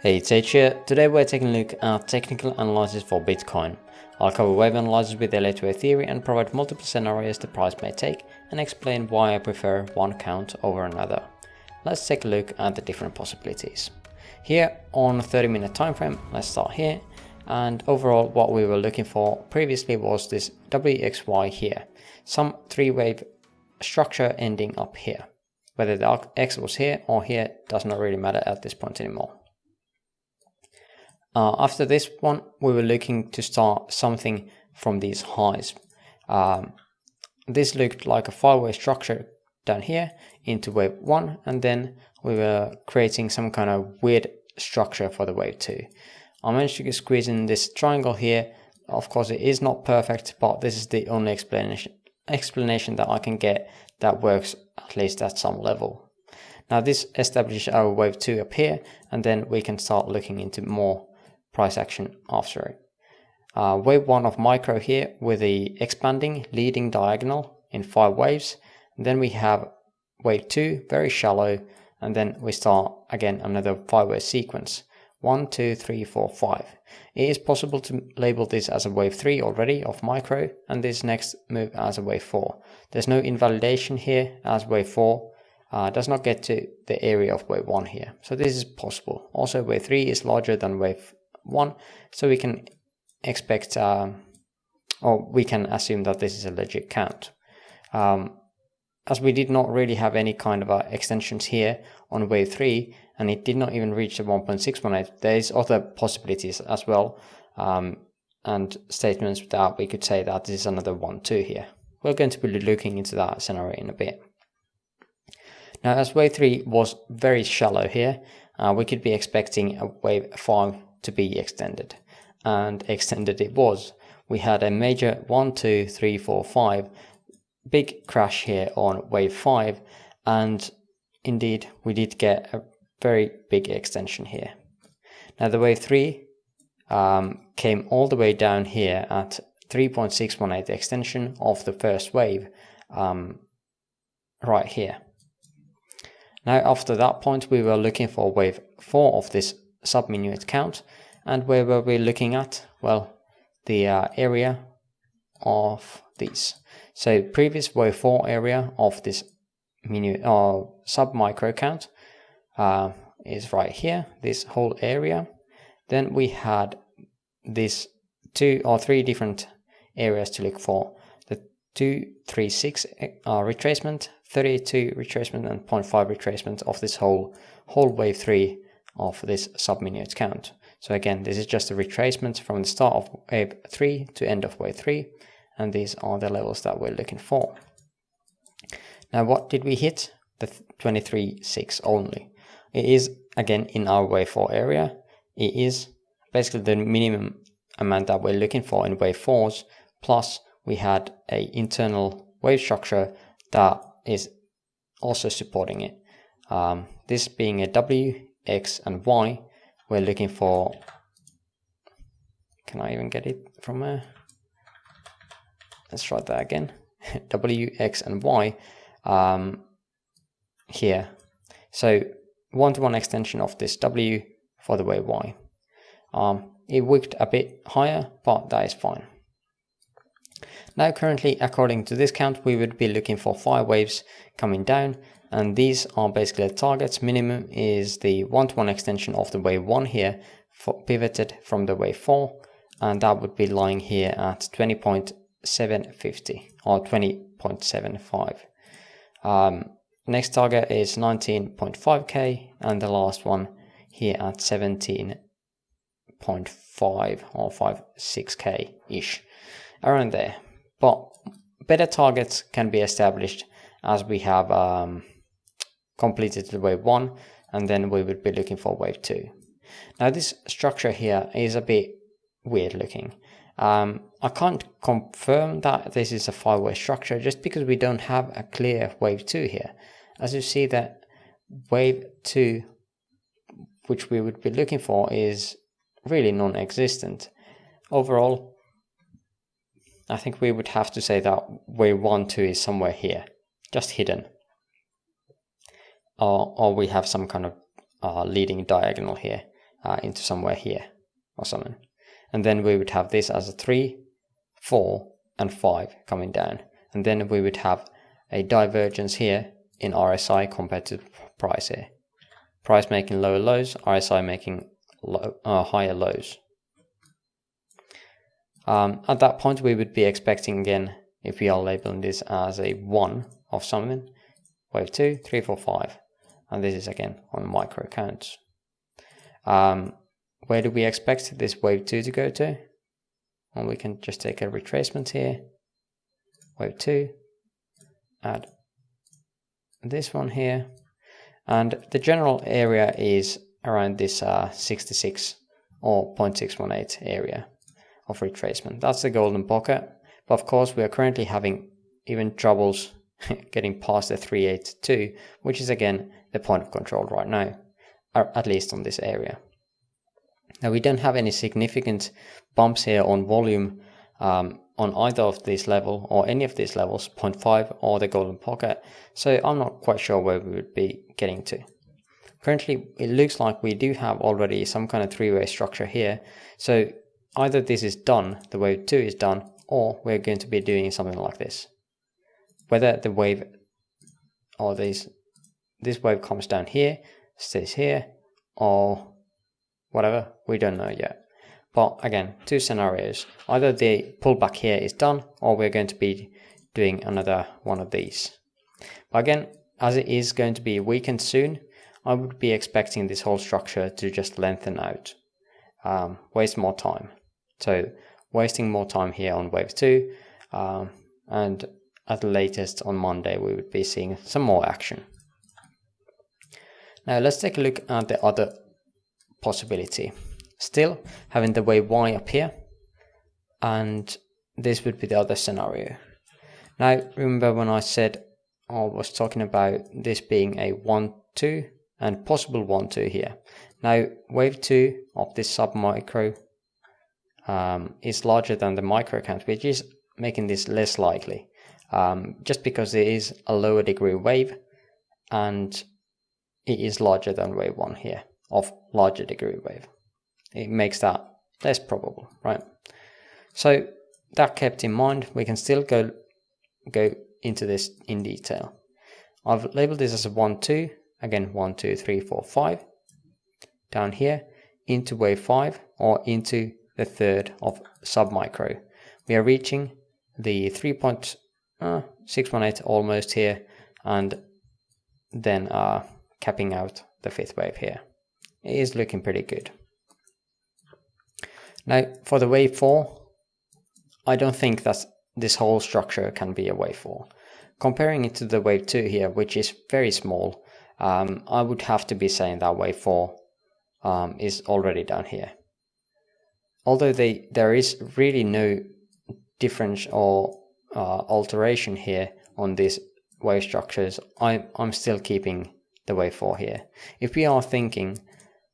Hey, it's H here. Today we're taking a look at technical analysis for Bitcoin. I'll cover wave analysis with Elliott Wave theory and provide multiple scenarios the price may take and explain why I prefer one count over another. Let's take a look at the different possibilities. Here on a 30-minute time frame, let's start here. And overall what we were looking for previously was this WXY here. Some three-wave structure ending up here. Whether the X was here or here does not really matter at this point anymore. After this one, we were looking to start something from these highs. This looked like a 5-way structure down here into wave 1, and then we were creating some kind of weird structure for the wave 2. I managed to squeeze in this triangle here. Of course, it is not perfect, but this is the only explanation that I can get that works at least at some level. Now this establishes our wave 2 up here, and then we can start looking into more price action after it. Wave 1 of micro here with the expanding leading diagonal in 5 waves. And then we have wave 2 very shallow, and then we start again another 5-way sequence. 1, 2, 3, 4, 5. It is possible to label this as a wave 3 already of micro, and this next move as a wave 4. There's no invalidation here as wave 4 does not get to the area of wave 1 here. So this is possible. Also wave 3 is larger than wave 1, so we can expect or we can assume that this is a legit count. As we did not really have any kind of extensions here on wave 3, and it did not even reach the 1.618, there is other possibilities as well, and statements that we could say that this is another 1-2 here. We're going to be looking into that scenario in a bit. Now, as wave 3 was very shallow here, we could be expecting a wave 5 to be extended, and extended it was. We had a major 1, 2, 3, 4, 5 big crash here on wave 5, and indeed we did get a very big extension here. Now the wave 3 came all the way down here at 3.618 extension of the first wave right here. Now after that point we were looking for wave 4 of this sub-minuet count, and where were we looking at? Well, the area of these. So previous wave 4 area of this sub-micro count is right here, this whole area. Then we had these 2 or 3 different areas to look for. The 236 retracement, 32 retracement, and 0.5 retracement of this whole wave 3 of this sub-minuet count. So again, this is just a retracement from the start of wave 3 to end of wave 3, and these are the levels that we're looking for. Now what did we hit? The 23.6 only. It is again in our wave 4 area. It is basically the minimum amount that we're looking for in wave 4s, plus we had an internal wave structure that is also supporting it. This being a W, X and Y, we're looking for, can I even get it from there? Let's try that again. W, X and Y here. So 1-to-1 extension of this W for the wave Y. It wicked a bit higher, but that is fine. Now currently, according to this count, we would be looking for 5 waves coming down, and these are basically the targets. Minimum is the 1-to-1 extension of the wave 1 here, pivoted from the wave 4, and that would be lying here at 20.750 or 20.75. Next target is 19.5k, and the last one here at 17.5 or 56k ish, around there. But better targets can be established as we have completed the wave 1, and then we would be looking for wave 2. Now this structure here is a bit weird looking. I can't confirm that this is a 5-way structure just because we don't have a clear wave 2 here. As you see, that wave 2, which we would be looking for, is really non-existent. Overall, I think we would have to say that wave 1, 2 is somewhere here, just hidden. Or we have some kind of leading diagonal here into somewhere here or something. And then we would have this as a 3, 4 and 5 coming down. And then we would have a divergence here in RSI compared to price here. Price making lower lows, RSI making higher lows. At that point we would be expecting again, if we are labeling this as a 1 of something, wave 2, 3, 4, 5. And this is again on micro counts. Where do we expect this wave 2 to go to? Well, we can just take a retracement here. Wave 2, add this one here. And the general area is around this 66 or 0.618 area of retracement. That's the golden pocket. But of course, we are currently having even troubles getting past the 382, which is again the point of control right now, or at least on this area. Now we don't have any significant bumps here on volume on either of these levels or any of these levels, 0.5 or the golden pocket, so I'm not quite sure where we would be getting to. Currently it looks like we do have already some kind of three-way structure here, so either this is done, the wave 2 is done, or we're going to be doing something like this. Whether the wave or this wave comes down here, stays here, or whatever, we don't know yet. But again, two scenarios. Either the pullback here is done, or we're going to be doing another one of these. But again, as it is going to be weakened soon, I would be expecting this whole structure to just lengthen out, waste more time. So wasting more time here on wave 2, and at the latest on Monday we would be seeing some more action. Now let's take a look at the other possibility. Still having the wave Y up here, and this would be the other scenario. Now remember when I said I was talking about this being a 1-2 and possible 1-2 here. Now wave 2 of this sub-micro is larger than the micro count, which is making this less likely, just because it is a lower degree wave and it is larger than wave 1 here of larger degree wave. It makes that less probable, right? So that kept in mind, we can still go into this in detail. I've labeled this as a 1-2, again 1, 2, 3, 4, 5, down here into wave 5 or into the third of sub-micro. We are reaching the 3.618 almost here, and then capping out the fifth wave here. It is looking pretty good. Now for the wave 4, I don't think that this whole structure can be a wave 4. Comparing it to the wave 2 here, which is very small, I would have to be saying that wave 4 is already down here. Although there is really no difference or alteration here on these wave structures, I'm still keeping the wave 4 here. If we are thinking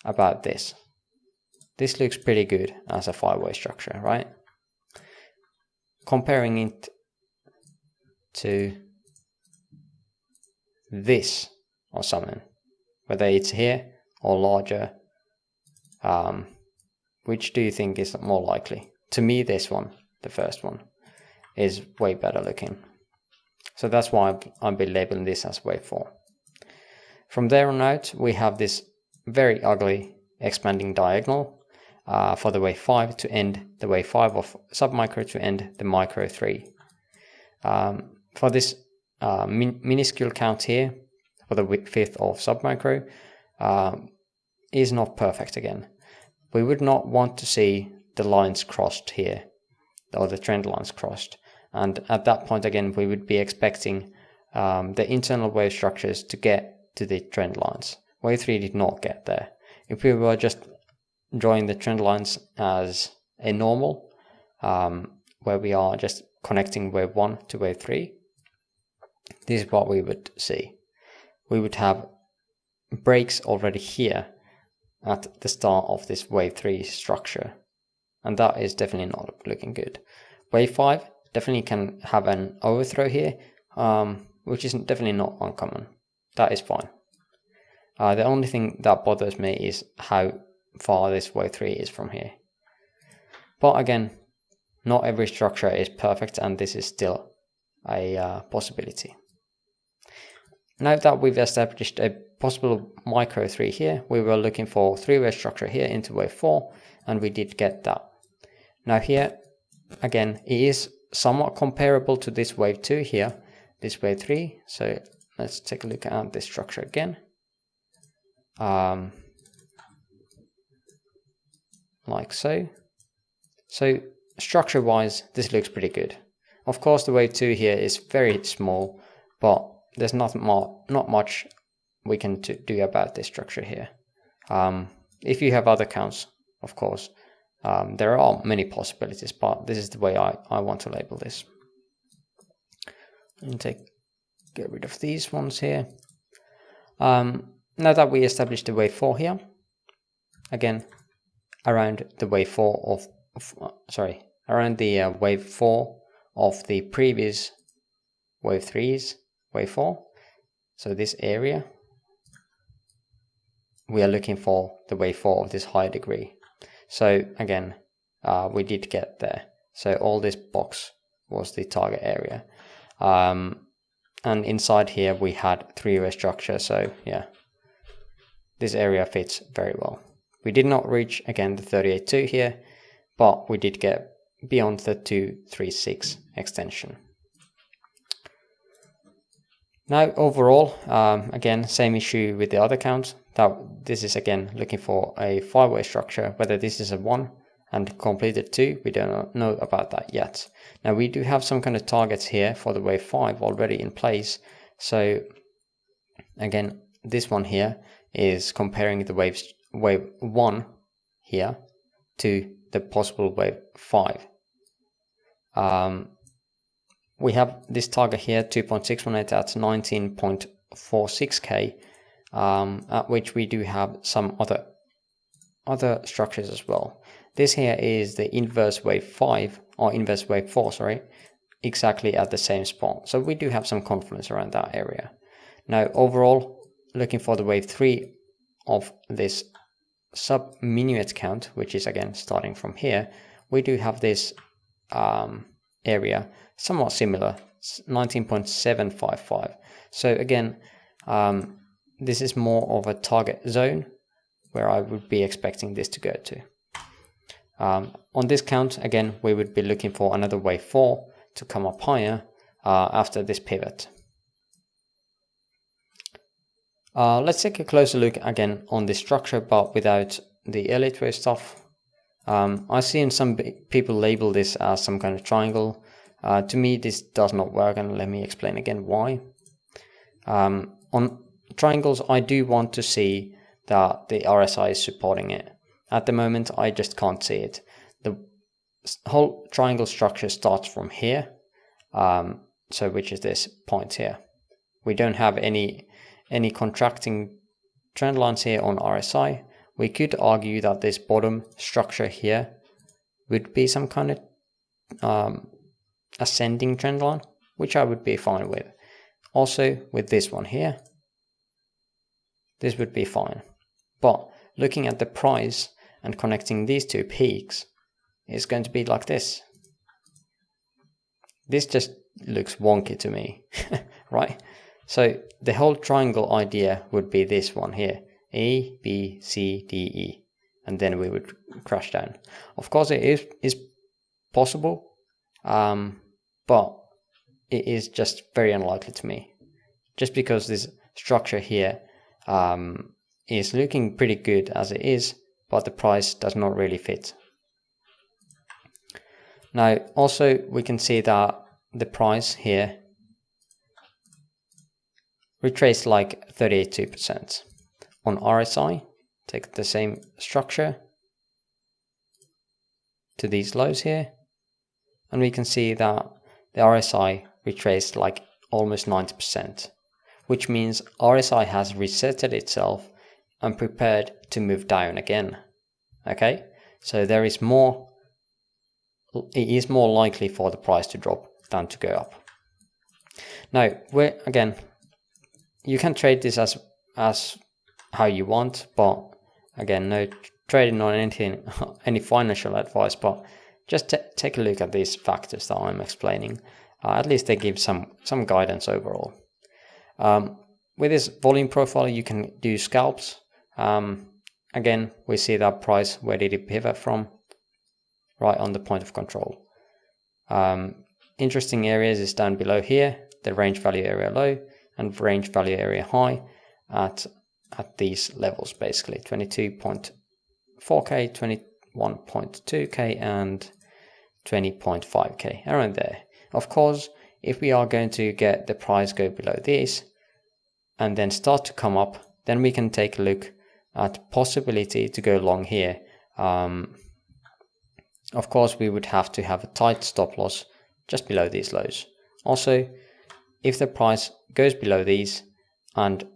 about this looks pretty good as a 5-way structure, right? Comparing it to this or something, whether it's here or larger, which do you think is more likely? To me, this one, the first one, is way better looking. So that's why I'll be labeling this as wave 4. From there on out, we have this very ugly expanding diagonal for the wave 5 to end the wave 5 of submicro to end the micro 3. For this minuscule count here, for the fifth of submicro, is not perfect again. We would not want to see the lines crossed here, or the trend lines crossed. And at that point again, we would be expecting the internal wave structures to get to the trend lines. Wave 3 did not get there. If we were just drawing the trend lines as a normal, where we are just connecting wave 1 to wave 3, this is what we would see. We would have breaks already here at the start of this wave 3 structure, and that is definitely not looking good. Wave 5 definitely can have an overthrow here, which is definitely not uncommon. That is fine. The only thing that bothers me is how far this wave 3 is from here. But again, not every structure is perfect, and this is still a possibility. Now that we've established a possible micro 3 here, we were looking for 3-way structure here into wave 4, and we did get that. Now here, again, it is somewhat comparable to this wave 2 here, this wave 3. So let's take a look at this structure again. Like so. So structure wise, this looks pretty good. Of course, the wave 2 here is very small, but there's not much we can do about this structure here. If you have other counts, of course, there are many possibilities, but this is the way I want to label this. And get rid of these ones here. Now that we established the wave 4 here, again, around the wave 4 around the wave 4 of the previous wave 3's wave 4. So this area, we are looking for the wave 4 of this high degree. So again, we did get there. So all this box was the target area. And inside here we had 3-way structure. So yeah, this area fits very well. We did not reach again the 38.2 here, but we did get beyond the 236 extension. Now overall, again, same issue with the other count. That this is again looking for a 5-way structure. Whether this is a 1 and completed 2, we don't know about that yet. Now we do have some kind of targets here for the wave 5 already in place. So again, this one here is comparing the wave 1 here to the possible wave 5. We have this target here, 2.618 at 19.46k, at which we do have some other structures as well. This here is the inverse wave 5 or inverse wave 4, sorry, exactly at the same spot. So we do have some confidence around that area. Now overall, looking for the wave 3 of this sub-minuet count, which is again starting from here, we do have this area somewhat similar, 19.755. So again, this is more of a target zone where I would be expecting this to go to. On this count, again, we would be looking for another wave 4 to come up higher after this pivot. Let's take a closer look again on this structure, but without the Elliott Wave stuff. I've seen some people label this as some kind of triangle. To me, this does not work, and let me explain again why. On triangles, I do want to see that the RSI is supporting it. At the moment, I just can't see it. The whole triangle structure starts from here, so which is this point here. We don't have any contracting trend lines here on RSI. We could argue that this bottom structure here would be some kind of ascending trend line, which I would be fine with. Also with this one here, this would be fine. But looking at the price and connecting these two peaks, it's going to be like this. This just looks wonky to me, right? So the whole triangle idea would be this one here, A, B, C, D, E, and then we would crash down. Of course it is possible, but it is just very unlikely to me. Just because this structure here is looking pretty good as it is, but the price does not really fit. Now also we can see that the price here retraced like 38.2%. On RSI, take the same structure to these lows here, and we can see that the RSI retraced like almost 90%, which means RSI has resetted itself and prepared to move down again. Okay, so it is more likely for the price to drop than to go up. Now, again, you can trade this as how you want, but again, no trading on anything, any financial advice, but just take a look at these factors that I'm explaining. At least they give some guidance overall. With this volume profile, you can do scalps. Again, we see that price, where did it pivot from? Right on the point of control. Interesting areas is down below here, the range value area low and range value area high at these levels, basically 22.4k, 21.2k and 20.5k, around there. Of course, if we are going to get the price go below this and then start to come up, then we can take a look at possibility to go long here. Of course, we would have to have a tight stop loss just below these lows. Also, if the price goes below these and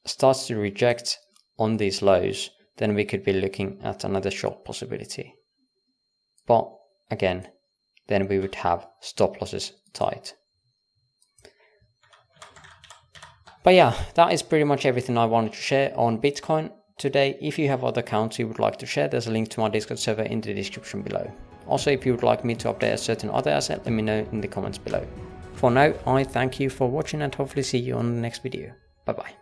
starts to reject on these lows, then we could be looking at another short possibility. But again, then we would have stop losses tight. But yeah, that is pretty much everything I wanted to share on Bitcoin today. If you have other accounts you would like to share, there's a link to my Discord server in the description below. Also, if you would like me to update a certain other asset, let me know in the comments below. For now, I thank you for watching and hopefully see you on the next video. Bye bye.